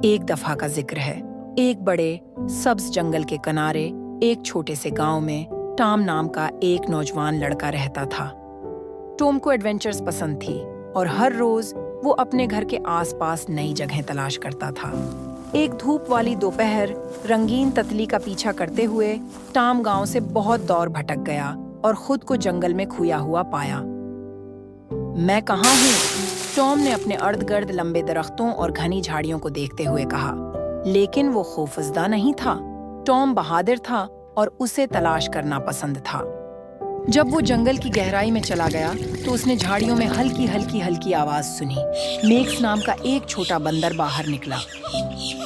एक दफा का जिक्र है। एक बड़े सब्ज जंगल के किनारे एक छोटे से गांव में टॉम नाम का एक नौजवान लड़का रहता था। टॉम को एडवेंचर्स पसंद थी और हर रोज वो अपने घर के आसपास नई जगहें तलाश करता था। एक धूप वाली दोपहर रंगीन तितली का पीछा करते हुए टॉम गांव से बहुत दूर भटक गया और खुद को जंगल में खोया हुआ पाया। मैं कहाँ हूँ? टॉम ने अपने अर्द-गिर्द लंबे दरख्तों और घनी झाड़ियों को देखते हुए कहा। लेकिन वो खौफजदा नहीं था। टॉम बहादुर था और उसे तलाश करना पसंद था। जब वो जंगल की गहराई में चला गया तो उसने झाड़ियों में हल्की आवाज सुनी। मैक्स नाम का एक छोटा बंदर बाहर निकला।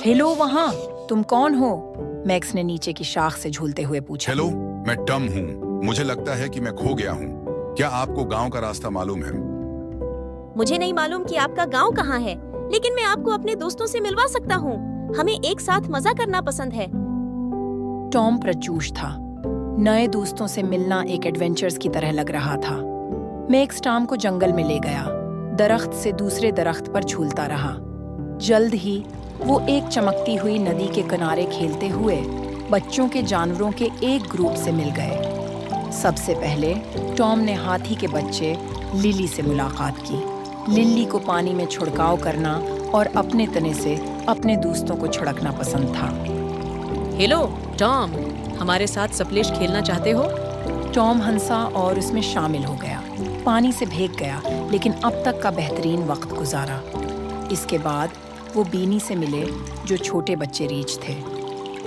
हेलो वहाँ, तुम कौन हो? मैक्स ने नीचे की शाख से झूलते हुए पूछा। हेलो, मैं टॉम हूँ। मुझे लगता है कि मैं खो गया हूँ। क्या आपको गांव का रास्ता मालूम है? मुझे नहीं मालूम कि आपका गांव कहाँ है, लेकिन मैं आपको अपने दोस्तों से मिलवा सकता हूँ। हमें एक साथ मजा करना पसंद है। टॉम प्रचूश था। नए दोस्तों से मिलना एक एडवेंचर्स की तरह लग रहा था। मैक्स टॉम को जंगल में ले गया। दरख्त से दूसरे दरख्त पर झूलता रहा। जल्द ही वो एक चमकती हुई नदी के किनारे खेलते हुए बच्चों के जानवरों के एक ग्रुप से मिल गए। सबसे पहले टॉम ने हाथी के बच्चे लिली से मुलाकात की। लिली को पानी में छिड़काव करना और अपने तने से अपने दोस्तों को छिड़कना पसंद था। हेलो टॉम, हमारे साथ सप्लिश खेलना चाहते हो? टॉम हंसा और उसमें शामिल हो गया। पानी से भीग गया, लेकिन अब तक का बेहतरीन वक्त गुजारा। इसके बाद वो बीनी से मिले, जो छोटे बच्चे रीछ थे।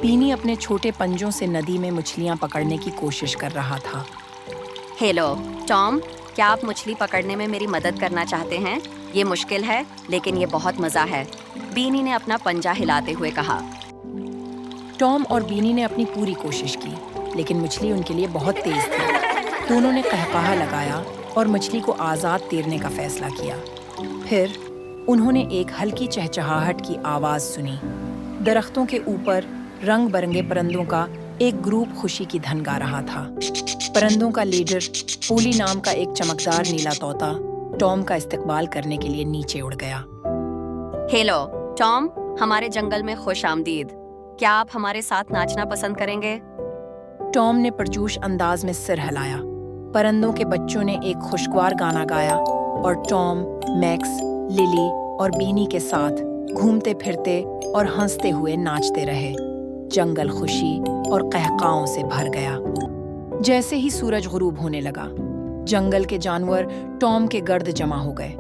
बीनी अपने छोटे पंजों से नदी में मछलियां पकड़ने की कोशिश कर रहा था। हेलो टॉम, क्या आप मछली पकड़ने में मेरी मदद करना चाहते हैं? ये मुश्किल है, लेकिन ये बहुत मज़ा है, बीनी ने अपना पंजा हिलाते हुए कहा। टॉम और बीनी ने अपनी पूरी कोशिश की, लेकिन मछली उनके लिए बहुत तेज थी। दोनों ने कहकाहा लगाया और मछली को आज़ाद तैरने का फैसला किया। फिर उन्होंने एक हल्की चहचहाहट की आवाज़ सुनी। दरख्तों के ऊपर रंग बरंगे परिंदों का एक ग्रुप खुशी की धन गा रहा था। परिंदों का लीडर पूली नाम का एक चमकदार नीला तोता टॉम का इस्तकबाल करने के लिए नीचे उड़ गया। हेलो टॉम, हमारे जंगल में खुश आमदीद। क्या आप हमारे साथ नाचना पसंद करेंगे? टॉम ने परजोश अंदाज में सिर हिलाया। परिंदों के बच्चों ने एक खुशगवार गाना गाया और टॉम, मैक्स, लिली और बीनी के साथ घूमते फिरते और हंसते हुए नाचते रहे। जंगल खुशी और कहकाओं से भर गया। जैसे ही सूरज गुरूब होने लगा, जंगल के जानवर टॉम के गर्द जमा हो गए।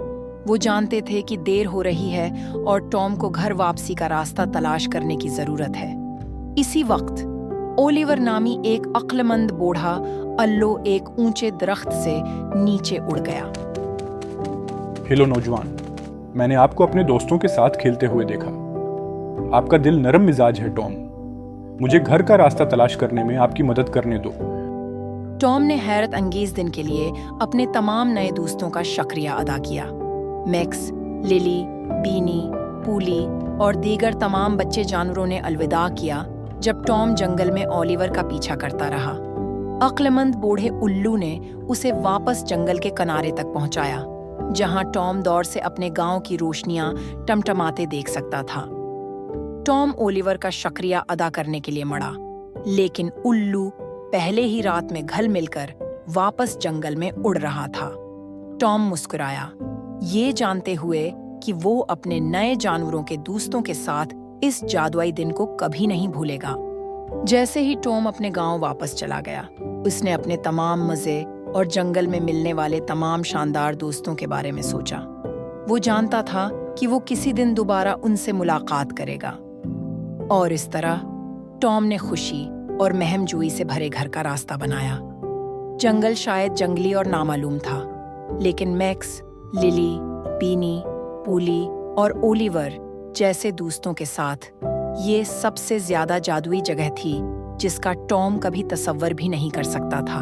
वो जानते थे कि देर हो रही है और टॉम को घर वापसी का रास्ता तलाश करने की जरूरत है। इसी वक्त ओलिवर नामी एक अक्लमंद बूढ़ा अल्लो एक ऊंचे दरख्त से नीचे उड़ गया। हेलो नौजवान, मैंने आपको अपने दोस्तों के साथ खेलते हुए देखा। आपका दिल नरम मिजाज है टॉम। मुझे घर का रास्ता तलाश करने में आपकी मदद करने दो। टॉम ने हैरत अंगेज दिन के लिए अपने तमाम नए दोस्तों का शुक्रिया अदा किया। मैक्स, लिली, बीनी, पूली और दीगर तमाम बच्चे जानवरों ने अलविदा किया जब टॉम जंगल में ओलिवर का पीछा करता रहा। अक्लमंद बूढ़े उल्लू ने उसे वापस जंगल के किनारे तक पहुंचाया, जहां टॉम दौड़ से अपने गांव की रोशनियां टमटमाते देख सकता था। टॉम ओलिवर का शुक्रिया अदा करने के लिए मड़ा, लेकिन उल्लू पहले ही रात में घुल मिलकर वापस जंगल में उड़ रहा था। टॉम मुस्कुराया, ये जानते हुए कि वो अपने नए जानवरों के दोस्तों के साथ इस जादुई दिन को कभी नहीं भूलेगा। जैसे ही टॉम अपने गांव वापस चला गया, उसने अपने तमाम मजे और जंगल में मिलने वाले तमाम शानदार दोस्तों के बारे में सोचा। वो जानता था कि वो किसी दिन दोबारा उनसे मुलाकात करेगा। और इस तरह टॉम ने खुशी और महमजोई से भरे घर का रास्ता बनाया। जंगल शायद जंगली और नामालूम था, लेकिन मैक्स, लिली, बीनी, पूली और ओलिवर जैसे दोस्तों के साथ ये सबसे ज्यादा जादुई जगह थी जिसका टॉम कभी तसव्वुर भी नहीं कर सकता था।